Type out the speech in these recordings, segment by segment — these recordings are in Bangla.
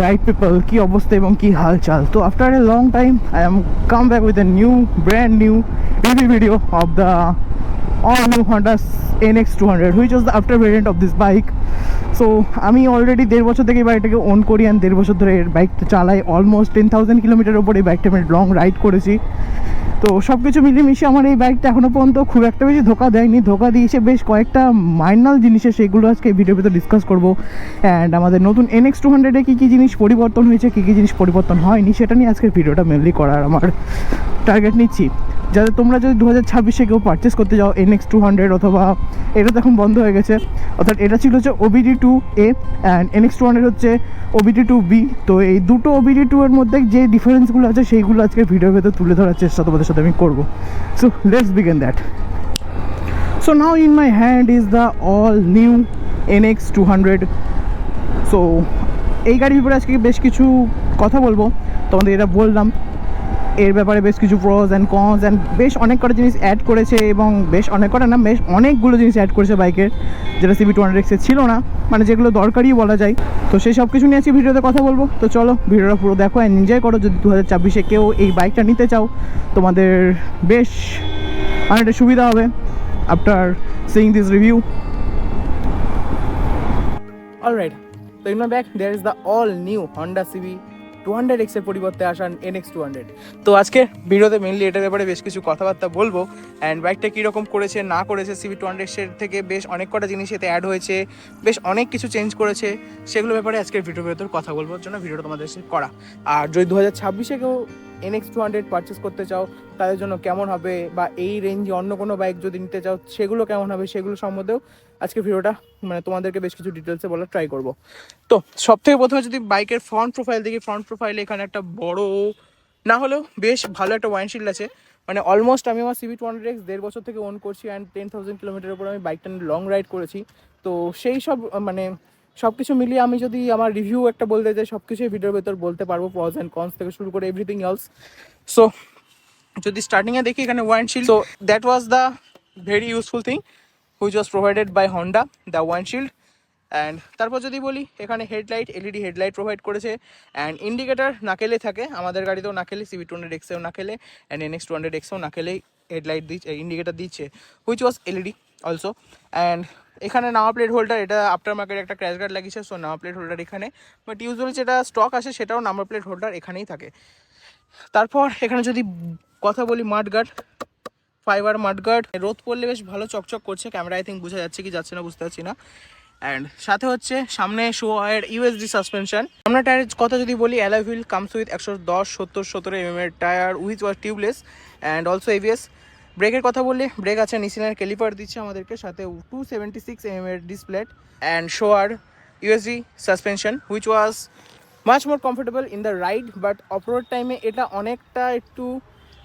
রাইট পিপল, কি অবস্থা এবং কি হালচাল। তো after a long time I am come back with a brand new review video of the all new Honda NX 200 which was the after variant of this bike. So আমি অলরেডি 1.5 বছর থেকে এই বাইকটাকে ওন করি অ্যান্ড 1.5 বছর ধরে এর বাইকটা চালাই। অলমোস্ট 10,000 কিলোমিটার ওপর এই বাইকটা আমি লং রাইড করেছি। তো সব কিছু মিলেমিশে আমার এই বাইকটা এখনও পর্যন্ত খুব একটা বেশি ধোকা দেয়নি। ধোকা দিয়েছে বেশ কয়েকটা মাইনার জিনিসে, সেগুলো আজকে ভিডিওর ভিতরে ডিসকাস করবো। অ্যান্ড আমাদের নতুন NX 200-এ কী কী জিনিস পরিবর্তন হয়েছে, কী কী জিনিস পরিবর্তন হয়নি, সেটা নিয়ে আজকের ভিডিওটা মেনলি করার আমার টার্গেট নিচ্ছি। যাতে তোমরা যদি 2026-এ কেউ পারচেস করতে যাও NX 200, অথবা এটা তো এখন বন্ধ হয়ে গেছে, অর্থাৎ এটা ছিল হচ্ছে OBD2A অ্যান্ড NX 200 হচ্ছে OBD2B। তো এই দুটো OBD2 এর মধ্যে যে ডিফারেন্সগুলো আছে সেইগুলো আজকে ভিডিওর ভেতর তুলে ধরার চেষ্টা তোমাদের সাথে আমি করবো। So let's begin that. So now in my hand is the all new NX 200। So এই গাড়ির উপরে আজকে বেশ কিছু কথা বলবো তোমাদের। এটা বললাম এর ব্যাপারে বেশ কিছু প্রোস অ্যান্ড কনস অ্যান্ড বেশ অনেক কটা জিনিস অ্যাড করেছে, এবং বেশ অনেক কটা না, বেশ অনেকগুলো জিনিস অ্যাড করেছে বাইকের, যেটা CB200X-এ ছিল না, মানে যেগুলো দরকারই বলা যায়। তো সেই সব কিছু নিয়ে আজকে ভিডিওতে কথা বলবো। তো চলো ভিডিওটা পুরো দেখো অ্যান্ড এনজয় করো। যদি 2026-এ কেউ এই বাইকটা নিতে চাও, তোমাদের বেশ অনেকটা সুবিধা হবে after seeing this review. Alright, তো in my back there is the all new Honda CB200X এর পরিবর্তে আসা NX 200। তো আজকে ভিডিওতে মেনলি এটার ব্যাপারে বেশ কিছু কথাবার্তা বলবো অ্যান্ড বাইকটা কীরকম করেছে না করেছে। CB200X এর থেকে বেশ অনেক কটা জিনিস এতে অ্যাড হয়েছে, বেশ অনেক কিছু চেঞ্জ করেছে, সেগুলো ব্যাপারে আজকের ভিডিওর ভেতর কথা বলবার জন্য ভিডিওটা তোমাদের সাথে করা। আর যদি 2026-এ কেউ NX 200 পারচেস করতে চাও তাদের জন্য কেমন হবে, বা এই রেঞ্জে অন্য কোনো বাইক যদি নিতে চাও সেগুলো কেমন হবে, সেগুলো সম্বন্ধেও আজকে ভিডিওটা মানে তোমাদেরকে বেশ কিছু ডিটেলসে বলার ট্রাই করবো। তো সব থেকে প্রথমে যদি বাইকের ফ্রন্ট প্রোফাইল দেখি, ফ্রন্ট প্রোফাইলে এখানে একটা বড় না হলেও বেশ ভালো একটা ওয়াইন্ডশিল্ড আছে। মানে অলমোস্ট আমি আমার CB200X 1.5 বছর থেকে ওন করছি অ্যান্ড 10,000 কিলোমিটার উপর আমি বাইকটা লং রাইড করেছি। তো সেই সব মানে সব কিছু মিলিয়ে আমি যদি আমার রিভিউ একটা বলতে চাই, সব কিছুই ভিডিওর ভেতর বলতে পারবো, প্রস অ্যান্ড কনস থেকে শুরু করে এভরিথিং এলস। সো যদি স্টার্টিংয়ে দেখি এখানে windshield, so that was the very useful thing which was provided by Honda, the windshield. And তারপর যদি বলি এখানে হেডলাইট, LED হেডলাইট প্রোভাইড করেছে অ্যান্ড ইন্ডিকেটার নাকেলে থাকে, আমাদের গাড়িতেও নাকেলে, CB200X-এও নাকেলে অ্যান্ড NX 200X-এও নাকেলেই হেডলাইট দিচ্ছে, ইন্ডিকেটার দিচ্ছে, which was LED also. And এখানে নাম্বার প্লেট হোল্ডার, এটা আফটার মার্কেট একটা ক্র্যাশ গার্ড লাগিয়েছে, সো নাম্বার প্লেট হোল্ডার এখানে, বাট ইউজুয়ালি যেটা স্টক আসে সেটাও নাম্বার প্লেট হোল্ডার এখানেই থাকে। তারপর এখানে যদি কথা বলি মাডগার্ড, ফাইবার মাডগার্ড, রোদ পড়লে বেশ ভালো চকচক করছে, ক্যামেরা আই থিঙ্ক বোঝা যাচ্ছে কি যাচ্ছে না বুঝতে পারছি না। অ্যান্ড সাথে হচ্ছে সামনে শোয়ার USD সাসপেনশন। সামনে টায়ারের কথা যদি বলি, alloy wheel comes with 110/70/17 mm এর tyre which was tubeless and also ABS। ব্রেকের কথা বললে ব্রেক আছে, নিসিনের ক্যালিপার দিচ্ছে আমাদেরকে, সাথে 276 mm এর ডিসপ্লে অ্যান্ড শোয়ার USD suspension which was much more comfortable in the ride. But off-road টাইমে এটা অনেকটা একটু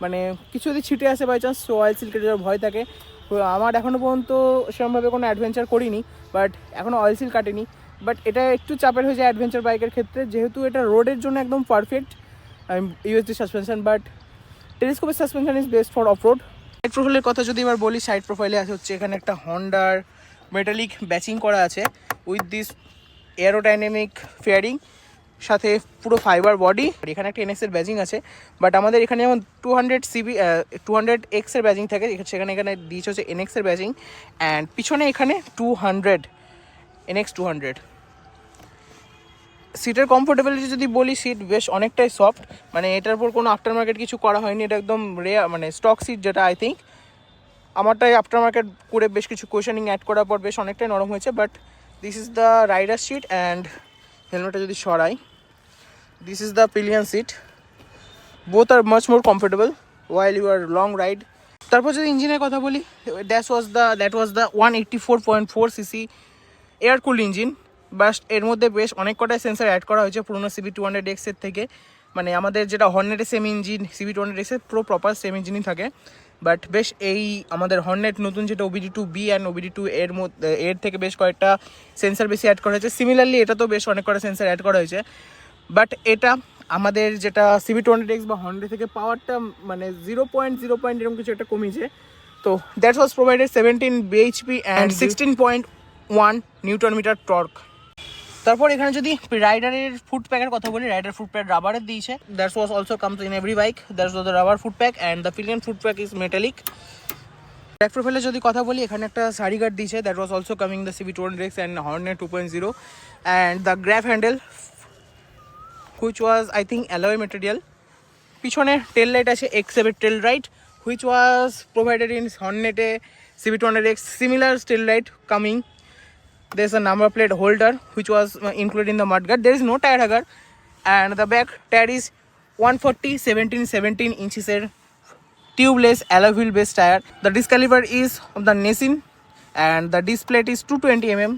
মানে কিছু যদি ছিটে আসে বাই চান্স, অয়েল সিল্কের যাওয়ার ভয় থাকে। আমার এখনও পর্যন্ত সেরকমভাবে কোনো অ্যাডভেঞ্চার করিনি, বাট এখনও অয়েল সিল কাটেনি। বাট এটা একটু চাপের হয়ে যায় অ্যাডভেঞ্চার বাইকের ক্ষেত্রে, যেহেতু এটা রোডের জন্য একদম perfect USD suspension, but telescopic suspension is best for of road. Side প্রোফাইলের কথা যদি এবার বলি, সাইড প্রোফাইলে আছে হচ্ছে এখানে একটা হন্ডার মেটালিক ব্যাচিং করা আছে উইথ দিস এরোডাইনামিক ফেয়ারিং, সাথে পুরো ফাইবার বডি। এখানে একটা NX-এর ব্যাজিং আছে, বাট আমাদের এখানে যেমন 200X-এর ব্যাজিং থাকে, সেখানে এখানে দিয়েছে হচ্ছে NX-এর ব্যাজিং। অ্যান্ড পিছনে এখানে 200 NX 200। সিটের কমফোর্টেবিলিটি যদি বলি, সিট বেশ অনেকটাই সফট, মানে এটার উপর কোনো আফটার মার্কেট কিছু করা হয়নি, এটা একদম রেয়ার মানে স্টক সিট, যেটা আই থিঙ্ক আমারটাই আফটার মার্কেট করে বেশ কিছু কোয়েশনিং অ্যাড করার পর বেশ অনেকটাই নরম হয়েছে। But this is the rider seat and হেলমেটটা যদি সরাই, this is the pillion seat, both are much more comfortable while you are long ride. তারপর যদি ইঞ্জিনের কথা বলি, that was the 184.4cc air cool engine. But এর মধ্যে বেশ অনেক কটাই সেন্সার অ্যাড করা হয়েছে পুরোনো CB200X-এর থেকে, মানে আমাদের যেটা হর্নেটের সেম ইঞ্জিন, CB200X-এর পুরো প্রপার সেম ইঞ্জিনই থাকে। বাট বেশ এই আমাদের হর্নেট নতুন যেটা OBD2B অ্যান্ড OBD2 এর মধ্যে এর থেকে বেশ কয়েকটা সেন্সার বেশি অ্যাড করা হয়েছে। সিমিলারলি এটা তো বেশ অনেক কটা সেন্সার অ্যাড করা হয়েছে, বাট এটা আমাদের যেটা CB200X বা হন্ডা থেকে পাওয়ারটা মানে 0.0 এরকম কিছু একটা কমিয়েছে। তো that was provided 17 bhp and 16.1 newton metre torque. তারপর এখানে যদি রাইডারের ফুড প্যাকের কথা বলি, রাইডার ফুড প্যাক রাবারের দিয়েছে, that's was also comes in every bike, that's was the rubber foot peg and the pillion foot peg is metallic. Back প্রোফাইলে যদি কথা বলি, এখানে একটা সারি গার্ড দিয়েছে, that was also coming the CB200X and Hornet 2.0 and the grab handle which was I think alloy material. পিছনে টেল লাইট আছে X7 tail light which was provided in হর্নেটে CB200X, similar tail light coming. There's a number plate holder which was included in the mudguard. There is no tire hugger and the back tire is 140/17 inches tubeless alloy wheel based tire. The disc caliper is of the Nissin and the disc plate is 220 mm.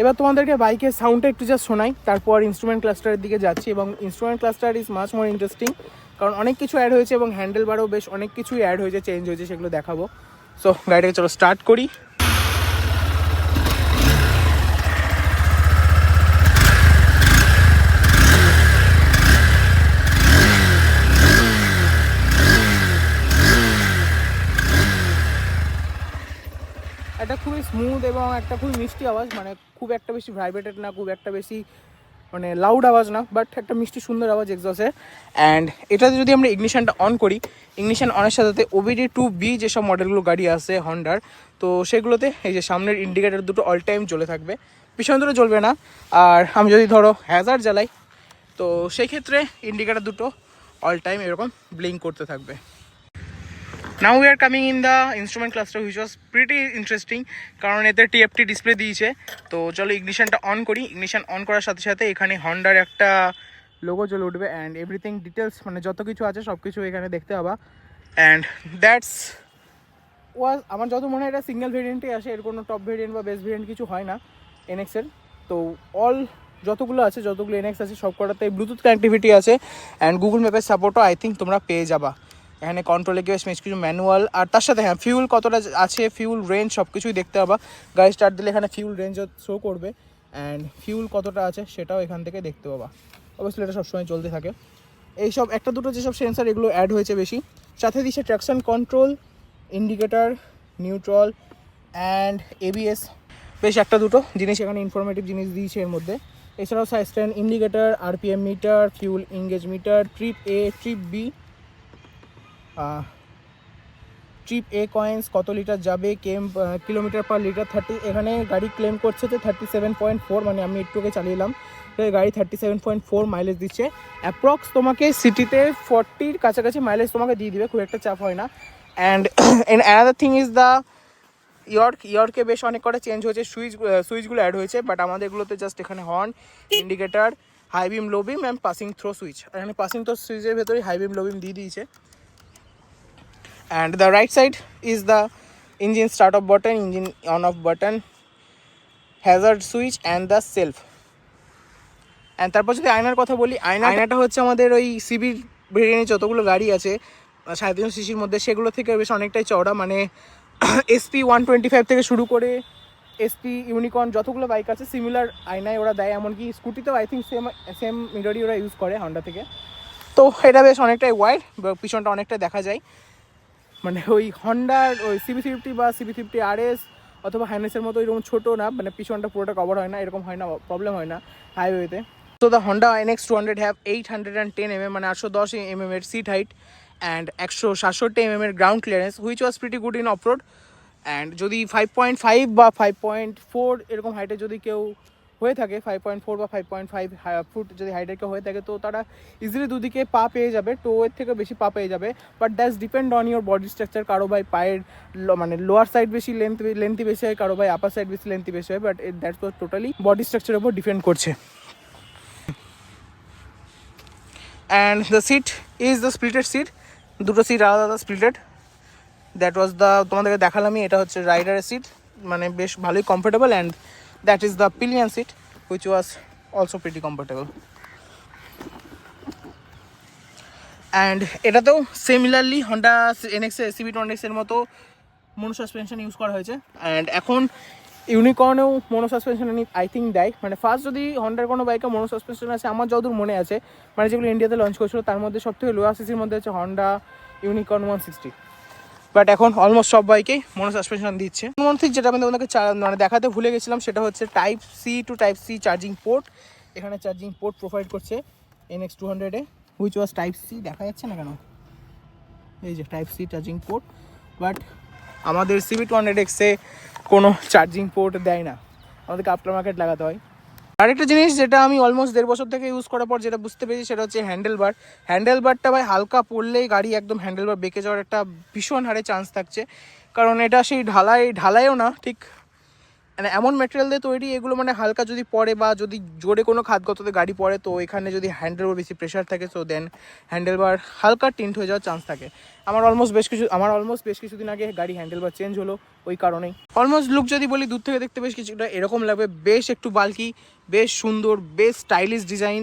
এবার তোমাদেরকে বাইকের সাউন্ডটা একটু জাস্ট শোনাই, তারপর ইনস্ট্রুমেন্ট ক্লাস্টারের দিকে যাচ্ছি। এবং instrument cluster is much more interesting, কারণ অনেক কিছু অ্যাড হয়েছে এবং হ্যান্ডেল বারও বেশ অনেক কিছুই অ্যাড হয়েছে, চেঞ্জ হয়েছে, সেগুলো দেখাবো। সো গাড়িটাকে চলো স্টার্ট করি। একটা খুবই স্মুথ এবং একটা খুবই মিষ্টি আওয়াজ, মানে খুব একটা বেশি ভাইব্রেটেড না, খুব একটা বেশি মানে লাউড আওয়াজ না, বাট একটা মিষ্টি সুন্দর আওয়াজ এক্সজস্টের। অ্যান্ড এটাতে যদি আমরা ইগনিশনটা অন করি, ইগনিশন অনের সাথে OBD2B যেসব মডেলগুলো গাড়ি আছে হন্ডার, তো সেগুলোতে এই যে সামনের ইন্ডিকেটার দুটো অল টাইম জ্বলে থাকবে, পিছন দুটো জ্বলবে না। আর আমি যদি ধরো হ্যাজার্ড জ্বালাই, তো সেই ক্ষেত্রে ইন্ডিকেটার দুটো অল টাইম এরকম ব্লিঙ্ক করতে থাকবে। Now we are coming in the instrument cluster which was pretty interesting, কারণ এতে TFT ডিসপ্লে দিয়েছে। তো চলো ইগনিশনটা অন করি। ইগনিশন অন করার সাথে সাথে এখানে হন্ডার একটা লোগো জ্বলে উঠবে অ্যান্ড এভরিথিং ডিটেলস, মানে যত কিছু আছে সব কিছু এখানে দেখতে পাবা। অ্যান্ড দ্যাটস ওয়াজ, আমার যত মনে হয় এটা সিঙ্গেল ভেরিয়েন্টে আসে, এর কোনো টপ ভেরিয়েন্ট বা বেস্ট ভেরিয়েন্ট কিছু হয় না NX-এর। তো অল যতগুলো আছে, যতগুলো NX আছে সব কটাতে ব্লুটুথ কানেক্টিভিটি আছে অ্যান্ড গুগল ম্যাপের সাপোর্টও আই থিঙ্ক তোমরা পেয়ে যাবা। এখানে কন্ট্রোলে গিয়ে বেশ কিছু ম্যানুয়াল, আর তার সাথে হ্যাঁ ফিউল কতটা আছে, ফিউল রেঞ্জ সব কিছুই দেখতে পাবা। গাড়ি স্টার্ট দিলে এখানে ফিউল রেঞ্জও শো করবে অ্যান্ড ফিউল কতটা আছে সেটাও এখান থেকে দেখতে পাবা। অবশ্যই এটা সবসময় চলতে থাকে। এইসব একটা দুটো যেসব সেন্সার এগুলো অ্যাড হয়েছে বেশি, সাথে দিচ্ছে traction control, indicator, neutral and ABS, বেশ একটা দুটো জিনিস এখানে ইনফরমেটিভ জিনিস দিয়েছে এর মধ্যে। এছাড়াও side stand indicator, RPM meter, fuel gauge meter, trip A, trip B, trip A কয়েন্স, কত লিটার যাবে, কিলোমিটার পার লিটার 30, এখানে গাড়ি ক্লেম করছে যে 37.4, মানে আমি একটুকে চালিয়েলাম, গাড়ি 37.4 মাইলেজ দিচ্ছে অ্যাপ্রক্স। তোমাকে সিটিতে 40-র কাছাকাছি মাইলেজ তোমাকে দিয়ে দিবে, খুব একটা চাপ হয় না। And another thing is the ইয়র্কে বেশ অনেক কটা চেঞ্জ হয়েছে, সুইচগুলো অ্যাড হয়েছে, বাট আমাদেরগুলোতে জাস্ট এখানে horn, indicator, high beam, low beam and passing throw switch. এখানে পাসিং থ্রো সুইচের ভেতরে হাই বিম, লো বিম দিয়ে দিয়েছে। And the right side is the engine start off button, engine on off button, hazard switch and the self. And তারপর যদি আয়নার কথা বলি, আয়নাটা হচ্ছে আমাদের ওই CB ভেরিয়েন্টে যতগুলো গাড়ি আছে 350 সিসির মধ্যে, সেগুলো থেকে বেশ অনেকটাই চওড়া, মানে SP 125 থেকে শুরু করে SP ইউনিকর্ন যতগুলো বাইক আছে সিমিলার আয়নায় ওরা দেয়, এমনকি স্কুটিতেও আই থিঙ্ক সেম মিররই ওরা ইউজ করে হন্ডা থেকে। তো এটা বেশ অনেকটাই ওয়াইড, পিছনটা অনেকটা দেখা যায়, মানে ওই হন্ডার ওই CB50 বা CB50 RS অথবা হাইনেসের মতো এরকম ছোটো না, মানে পিছনটা পুরোটা কভার হয় না, এরকম হয় না, প্রবলেম হয় না হাইওয়েতে। তো the Honda NX200 have 810 mm, মানে 810 mm এর সিট হাইট অ্যান্ড 167 mm এর ground clearance which was pretty good in off-road. And যদি 5.5 বা 5.4 এরকম হাইটে যদি কেউ হয়ে থাকে, 5.4 বা 5.5 ফুট যদি হাইটের কেউ হয়ে থাকে, তো তারা ইজিলি দুদিকে পা পেয়ে যাবে, টোয়ের থেকে বেশি পা পেয়ে যাবে। But that's depend on your body structure, কারো ভাই পায়ের মানে লোয়ার সাইড বেশি লেন্থি বেশি হয়, কারো ভাই আপার সাইড বেশি লেন্থি বেশি হয়, বাট দ্যাটস টোটালি বডি স্ট্রাকচারের উপর ডিপেন্ড করছে। And the seat is the splitted seat, দুটো সিট আলাদা আলাদা স্প্লিটেড। দ্যাট ওয়াজ দ্য, তোমাদেরকে দেখালামই, এটা হচ্ছে রাইডারের সিট, মানে বেশ ভালোই comfortable. And that is the pillion seat which was also pretty comfortable. And এটাতেও সিমিলারলি হন্ডা NX CB200X এর মতো মোনো সাসপেনশন ইউজ করা হয়েছে। অ্যান্ড এখন ইউনিকর্নেও মোনো সাসপেনশন আই থিঙ্ক দেয়, মানে ফার্স্ট যদি হন্ডার কোনো বাইকে মোনো সাসপেনশন আছে আমার যতদূর মনে আছে, মানে যেগুলো ইন্ডিয়াতে লঞ্চ করেছিল তার মধ্যে সবথেকে লোয়ার সিসির মধ্যে হচ্ছে হন্ডা ইউনিকর্ন 160। বাট এখন অলমোস্ট সব বাইকেই মনো সাসপেনশন দিচ্ছে। মনথিক যেটা আমি তোমাদেরকে মানে দেখাতে ভুলে গেছিলাম সেটা হচ্ছে type C to type C charging port. এখানে চার্জিং পোর্ট প্রোভাইড করছে NX200-এ, হুইচ ওয়াজ টাইপ সি। দেখা যাচ্ছে না কেন, এই যে type C charging port. But আমাদের CB200X-এ কোনো চার্জিং পোর্ট দেয় না, আমাদেরকে আফটার মার্কেট লাগাতে হয়। আরেকটা জিনিস যেটা আমি অলমোস্ট 1.5 বছর থেকে ইউজ করার পর যেটা বুঝতে পেরেছি সেটা হচ্ছে হ্যান্ডেলবারটা ভাই হালকা পড়লেই গাড়ি একদম হ্যান্ডেলবার বেঁকে যাওয়ার একটা ভীষণ হারে চান্স থাকছে। কারণ এটা সেই ঢালাইও না ঠিক, মানে এমন ম্যাটেরিয়াল দিয়ে তৈরি এগুলো, মানে হালকা যদি পড়ে বা যদি জোরে কোনো খাতগততে গাড়ি পড়ে তো এখানে যদি হ্যান্ডেলবার বেশি প্রেশার থাকে সো দেন হ্যান্ডেলবার হালকা টিন্ট হয়ে যাওয়ার চান্স থাকে। আমার অলমোস্ট বেশ কিছুদিন আগে গাড়ি হ্যান্ডেলবার চেঞ্জ হলো ওই কারণেই। অলমোস্ট লুক যদি বলি দূর থেকে দেখতে বেশ কিছুটা এরকম লাগবে, বেশ একটু বাল্কি, বেশ সুন্দর, বেশ স্টাইলিশ ডিজাইন।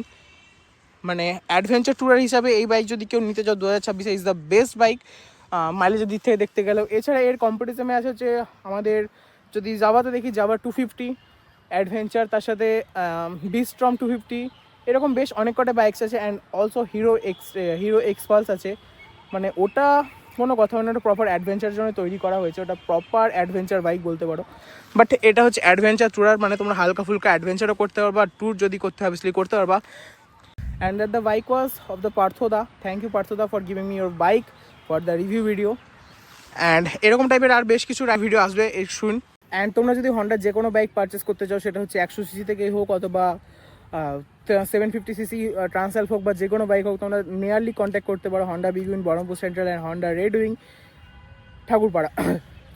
মানে অ্যাডভেঞ্চার ট্যুরার হিসাবে এই বাইক যদি কেউ নিতে চাও 2026 ইজ দ্য বেস্ট বাইক মাইলেজের দিক থেকে দেখতে গেলেও। এছাড়া এর কম্পিটিশনে আছে হচ্ছে আমাদের যদি জাভাতে দেখি জাভা 250 অ্যাডভেঞ্চার, তার সাথে বিস্ট্রম 250, এরকম বেশ অনেক কটা বাইকস আছে। অ্যান্ড অলসো হিরো এক্সপালস আছে, মানে ওটা কোনো কথা না, ওটা প্রপার অ্যাডভেঞ্চারের জন্য তৈরি করা হয়েছে, ওটা প্রপার অ্যাডভেঞ্চার বাইক বলতে পারো। বাট এটা হচ্ছে অ্যাডভেঞ্চার ট্যুরার, মানে তোমরা হালকা ফুলকা অ্যাডভেঞ্চারও করতে পারবা, ট্যুর যদি করতে হয় অবভিয়াসলি করতে পারবা। And that the bike was of the Parthoda. Thank you Parthoda for giving me your bike for the review video. And এরকম টাইপের আর বেশ কিছু ভিডিও আসবে শুন। অ্যান্ড তোমরা যদি হন্ডার যে কোনো বাইক পারচেস করতে চাও, সেটা হচ্ছে 100cc থেকেই হোক অথবা 750cc ট্রান্সঅ্যালফ হোক বা যে কোনো বাইক হোক, তোমরা নিয়ারলি কন্ট্যাক্ট করতে পারো Honda big win Baharampur central and Honda red wing Thakurpara.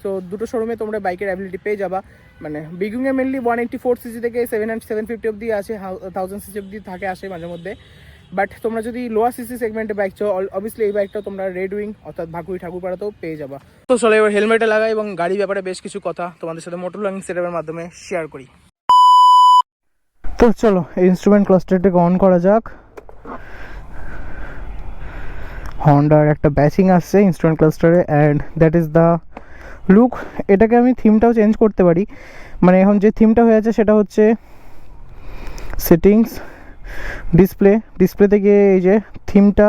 So দুটো শোরুমে তোমরা বাইকের অ্যাবিলিটি পেয়ে যাবা। মানে বিগ উইংয়ে মেনলি 184cc থেকে 750 অব্দি আছে, 1000cc অব্দি থাকে আসে মাঝে মধ্যে। বাট তোমরা যদি লোয়ার সিসি সেগমেন্টে বাইক চাও, অবভিয়াসলি এই বাইকটা তোমরা রেড উইং অর্থাৎ ভাকুড়ি ঠাকুরপাড়াতেও পেয়ে যাবা। তো চলো এবার হেলমেটে লাগাই এবং গাড়ি ব্যাপারে বেশ কিছু কথা তোমাদের সাথে মোটর লং সেটআপের মাধ্যমে শেয়ার করি। তো চলো এই ইনস্ট্রুমেন্ট ক্লাস্টারটাকে অন করা যাক। হন্ডার একটা ব্যাচিং আসছে ইনস্ট্রুমেন্ট ক্লাস্টারে, and that is the look. এটাকে আমি থিমটাও চেঞ্জ করতে পারি, মানে এখন যে থিমটা হয়ে আছে সেটা হচ্ছে সেটিংস, ডিসপ্লে থেকে এই যে থিমটা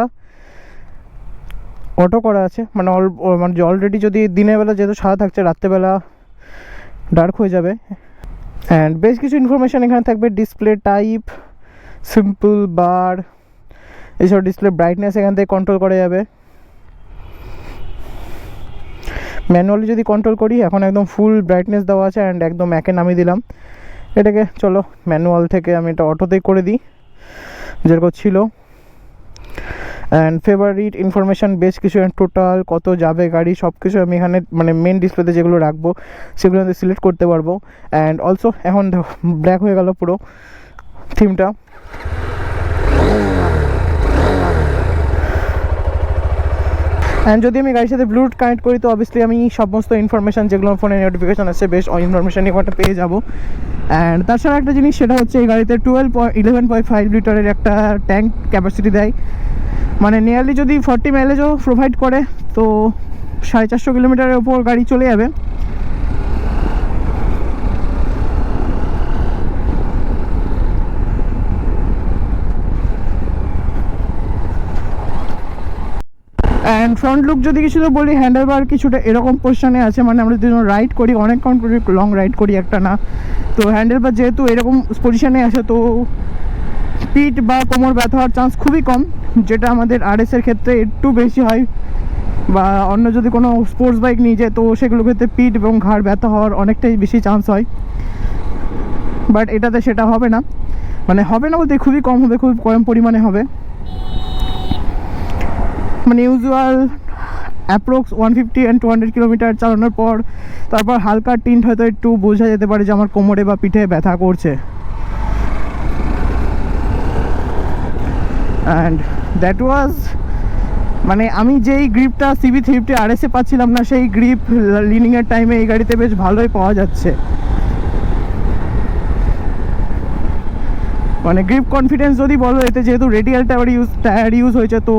অটো করা আছে, মানে অলরেডি যদি দিনের বেলা যেহেতু সাদা থাকছে, রাত্রেবেলা ডার্ক হয়ে যাবে। অ্যান্ড বেশ কিছু ইনফরমেশান এখানে থাকবে, ডিসপ্লে টাইপ, সিম্পল বার, এসব ডিসপ্লে ব্রাইটনেস এখান থেকে কন্ট্রোল করা যাবে। ম্যানুয়ালি যদি কন্ট্রোল করি এখন একদম ফুল ব্রাইটনেস দেওয়া আছে, অ্যান্ড একদম একে নামিয়ে দিলাম এটাকে। চলো ম্যানুয়াল থেকে আমি এটা অটোতেই করে দিই যেরকম ছিল। অ্যান্ড ফেভারিট ইনফরমেশান বেশ কিছু, টোটাল কত যাবে গাড়ি সব কিছু আমি এখানে মানে মেন ডিসপ্লেতে যেগুলো রাখবো সেগুলো আমি সিলেক্ট করতে পারবো। অ্যান্ড অলসো এখন ব্ল্যাক হয়ে গেল পুরো থিমটা। অ্যান্ড যদি আমি গাড়ির সাথে ব্লুটুথ কানেক্ট করি তো অবভিয়াসলি আমি সমস্ত ইনফরমেশান যেগুলো ফোনে নোটিফিকেশান আছে বেশ ইনফরমেশানই ওটা পেয়ে যাবো। অ্যান্ড তাছাড়া একটা জিনিস সেটা হচ্ছে এই গাড়িতে 11.5 লিটারের একটা ট্যাঙ্ক ক্যাপাসিটি দেয়, মানে নিয়ারলি যদি 40 মাইলেজও প্রোভাইড করে তো 450 কিলোমিটারের ওপর গাড়ি চলে যাবে। অ্যান্ড ফ্রন্ট লুক যদি কিছু তো বলি, হ্যান্ডেলবার কিছুটা এরকম পজিশনে আছে, মানে আমরা যদি রাইড করি অনেকক্ষণ লং রাইড করি একটা না, তো হ্যান্ডেলবার যেহেতু এরকম পজিশনে আছে তো পিঠ বা কোমর ব্যথা হওয়ার চান্স খুবই কম, যেটা আমাদের আরএসের ক্ষেত্রে একটু বেশি হয়, বা অন্য যদি কোনো স্পোর্টস বাইক নিয়ে যায় তো সেগুলোর ক্ষেত্রে পিঠ এবং ঘাড় ব্যথা হওয়ার অনেকটাই বেশি চান্স হয়। বাট এটাতে সেটা হবে না, মানে হবে না বলতে খুবই কম হবে, খুব কম পরিমাণে হবে। মানে ইউজুয়াল অ্যাপ্রক্স 150 and 200 কিলোমিটার চালানোর পর তারপর হালকা টিন্ট হয়তো একটু বোঝা যেতে পারে যে আমার কোমরে বা পিঠে ব্যথা করছে। অ্যান্ড দ্যাট ওয়াজ মানে আমি যেই গ্রিপটা CB350 RS-এ পাচ্ছিলাম না, সেই গ্রিপ লিনিংয়ের টাইমে এই গাড়িতে বেশ ভালোই পাওয়া যাচ্ছে। মানে গ্রিপ কনফিডেন্স যদি বলো, এতে যেহেতু রেডিয়াল টায়ার ইউজ হয়েছে তো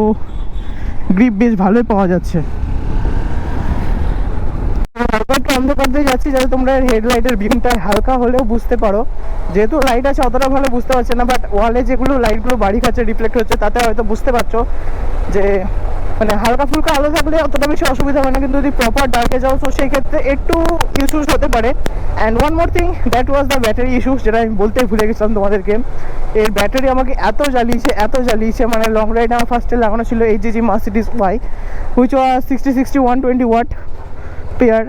গ্রিপ বেশ ভালোই পাওয়া যাচ্ছে। একটু অন্ধকার দিয়ে যাচ্ছি যাতে তোমরা হেডলাইটের বিমটা হালকা হলেও বুঝতে পারো, যেহেতু লাইট আছে অতটা ভালো বুঝতে পারছে না, বাট ওয়ালে যেগুলো লাইটগুলো বাড়ি খাচ্ছে রিফ্লেক্ট হচ্ছে তাতে হয়তো বুঝতে পারছো যে মানে হালকা ফুলকা আলো থাকলে অতটা বেশি অসুবিধা হয় না, কিন্তু যদি প্রপার ডার্কে যাও তো সেই ক্ষেত্রে একটু ইস্যুস হতে পারে। And one more thing, that was the battery issues, যেটা আমি বলতে ভুলে গেছিলাম তোমাদেরকে। এর ব্যাটারি আমাকে এত জ্বালিয়েছে, মানে লং রাইড আমার ফার্স্টে লাগানো ছিল HGG Mercedes Y, which was 60 120 watt পেয়ার,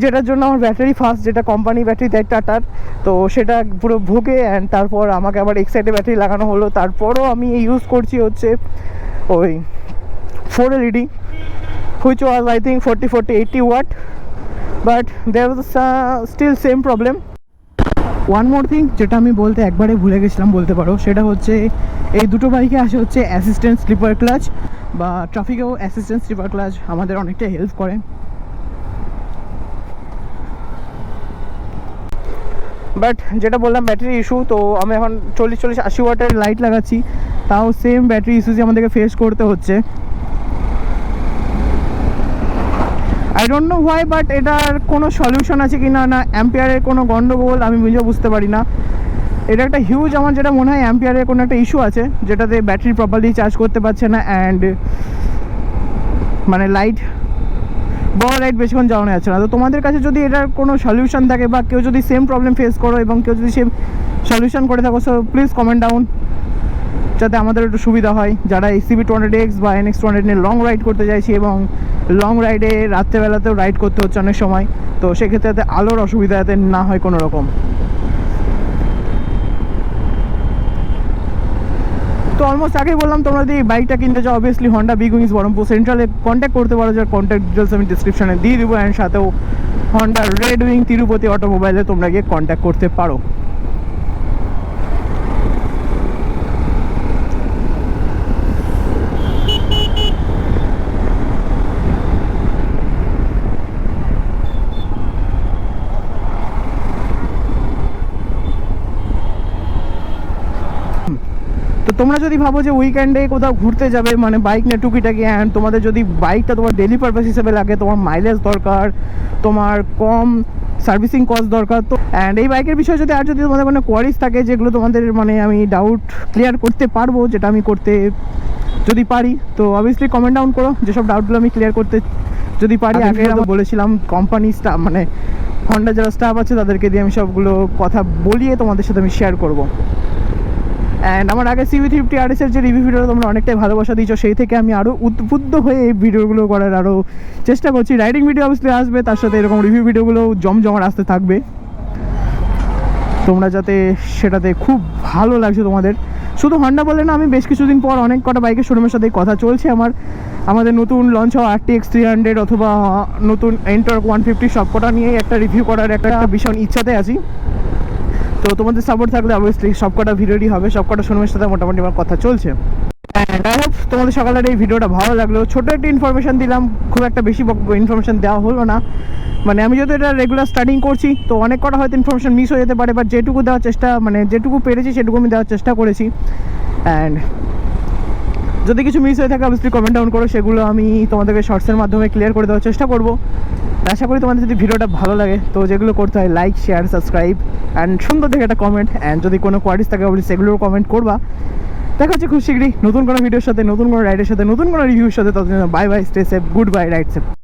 যেটার জন্য আমার ব্যাটারি ফার্স্ট, যেটা কোম্পানি ব্যাটারি দেয় টাটার, তো সেটা পুরো ভুগে। অ্যান্ড তারপর আমাকে আবার এক্সাইডে ব্যাটারি লাগানো হলো, তারপরও আমি ইউজ করছি হচ্ছে ওই 4 LED, which was I think 40 watt, but there was still same problem. One more thing যেটা আমি বলতে একবারে ভুলে গেছিলাম বলতে পারো, সেটা হচ্ছে এই দুটো বাইকে আসে হচ্ছে অ্যাসিস্ট্যান্ট স্লিপার ক্লাচ, বা ট্রাফিকেও অ্যাসিস্ট্যান্ট স্লিপার ক্লাচ আমাদের অনেকটা হেল্প করে। বাট যেটা বললাম ব্যাটারি ইস্যু, তো আমি এখন 40-80 ওয়াটের লাইট লাগাচ্ছি, তাও সেম ব্যাটারি ইস্যুসই আমাদেরকে ফেস করতে হচ্ছে। I don't know why, but এটার কোনো সলিউশন আছে কি না, না অ্যাম্পিয়ারের কোনো গন্ডগোল আমি নিজেও বুঝতে পারি না। এটা একটা হিউজ, আমার যেটা মনে হয় অ্যাম্পিয়ারের কোনো একটা ইস্যু আছে, যেটাতে ব্যাটারি প্রপারলি চার্জ করতে পারছে না, অ্যান্ড মানে বড় লাইট বেশিক্ষণ জ্বালানো যাচ্ছে না। তো তোমাদের কাছে যদি এটার কোনো সলিউশন থাকে, বা কেউ যদি সেম প্রবলেম ফেস করো এবং কেউ যদি সেম সলিউশন করে থাকো, সো প্লিজ কমেন্ট ডাউন, যাতে আমাদের একটু সুবিধা হয়, যারা CB 200X বা NX 200 নিয়ে লং রাইড করতে চাইছি, এবং লং রাইডে রাত্রেবেলাতেও রাইড করতে হচ্ছে অনেক সময়, তো সেক্ষেত্রে যাতে আলোর অসুবিধা যাতে না হয় কোনো রকম। তো অলমোস্ট আগেই বললাম, তোমরা যদি বাইকটা কিনতে চাও obviously Honda Big Wings Baharampur সেন্ট্রালে কন্ট্যাক্ট করতে পারো, যার কন্ট্যাক্ট ডিটেলস আমি ডিসক্রিপশনে দিয়ে দেবো, অ্যান্ড সাথেও হন্ডা রেড উইং তিরুপতি অটোমোবাইলে তোমরা গিয়ে কন্ট্যাক্ট করতে পারো। তো তোমরা যদি ভাবো যে উইকেন্ডে কোথাও ঘুরতে যাবে, মানে বাইক নিয়ে টুকিটাকি, অ্যান্ড তোমাদের যদি বাইকটা তোমার ডেলি পারপাস হিসেবে লাগে, তোমার মাইলেজ দরকার, তোমার কম সার্ভিসিং কস্ট দরকার, তো অ্যান্ড এই বাইকের বিষয়ে যদি তোমাদের কোনো কোয়ারিজ থাকে, যেগুলো তোমাদের মানে আমি ডাউট ক্লিয়ার করতে পারবো, যেটা আমি করতে যদি পারি, তো অবভিয়াসলি কমেন্ট ডাউন করো, যেসব ডাউটগুলো আমি ক্লিয়ার করতে যদি পারি। আগে আমি বলেছিলাম কোম্পানি স্টাফ, মানে হন্ডা যারা স্টাফ আছে তাদেরকে দিয়ে আমি সবগুলো কথা বলিয়ে তোমাদের সাথে আমি শেয়ার করবো। অ্যান্ড আমার আগে CB350 RS এর যে রিভিউ ভিডিওটা তোমরা অনেকটাই ভালোবাসা দিয়েছো, সেই থেকে আমি আরও উদ্বুদ্ধ হয়ে এই ভিডিওগুলো করার আরও চেষ্টা করছি। রাইডিং ভিডিও অবশ্যই আসবে, তার সাথে এরকম রিভিউ ভিডিওগুলো জমজমাট আসতে থাকবে, তোমরা যাতে সেটাতে খুব ভালো লাগছে তোমাদের। শুধু হন্ডা বলে না, আমি বেশ কিছুদিন পর অনেক কটা বাইকের শোরুমের সাথে কথা চলছে আমাদের নতুন লঞ্চ হওয়া RTX 300 অথবা নতুন এন্টর্ক 150 সবকটা নিয়েই একটা রিভিউ করার একটা ভীষণ ইচ্ছাতে আছি। তো তোমাদের সাপোর্ট থাকলে অবভিয়াসলি সবকটা ভিডিওই হবে, সবকটা শোরুমের সাথে মোটামুটি আমার কথা চলছে। অ্যান্ড আই হোপ তোমাদের সকালের এই ভিডিওটা ভালো লাগলো। ছোটো একটা ইনফরমেশান দিলাম, খুব একটা বেশি ইনফরমেশান দেওয়া হলো না, মানে আমি যেহেতু এটা রেগুলার স্টার্টিং করছি, তো অনেক কটা হয়তো ইনফরমেশান মিস হয়ে যেতে পারে, বাট যেটুকু দেওয়ার চেষ্টা, মানে যেটুকু পেরেছি সেটুকু আমি দেওয়ার চেষ্টা করেছি। অ্যান্ড যদি কিছু মিস হয়ে থাকে অবভিয়াসলি কমেন্ট ডাউন করো, সেগুলো আমি তোমাদেরকে শর্টসের মাধ্যমে ক্লিয়ার করে দেওয়ার চেষ্টা করবো। আশা করি তোমাদের যদি ভিডিওটা ভালো লাগে, তো যেগুলো করতে হয় লাইক, শেয়ার, সাবস্ক্রাইব, অ্যান্ড সুন্দর দেখে একটা কমেন্ট, অ্যান্ড যদি কোনো কোয়ারিজ থাকে অবশ্যই সেগুলোও কমেন্ট করবা। দেখা হচ্ছে খুব শীঘ্রই নতুন কোনো ভিডিওর সাথে, নতুন কোনো রাইডের সাথে, নতুন কোনো রিভিউর সাথে। ততদিন bye bye, stay safe, good bye, ride safe.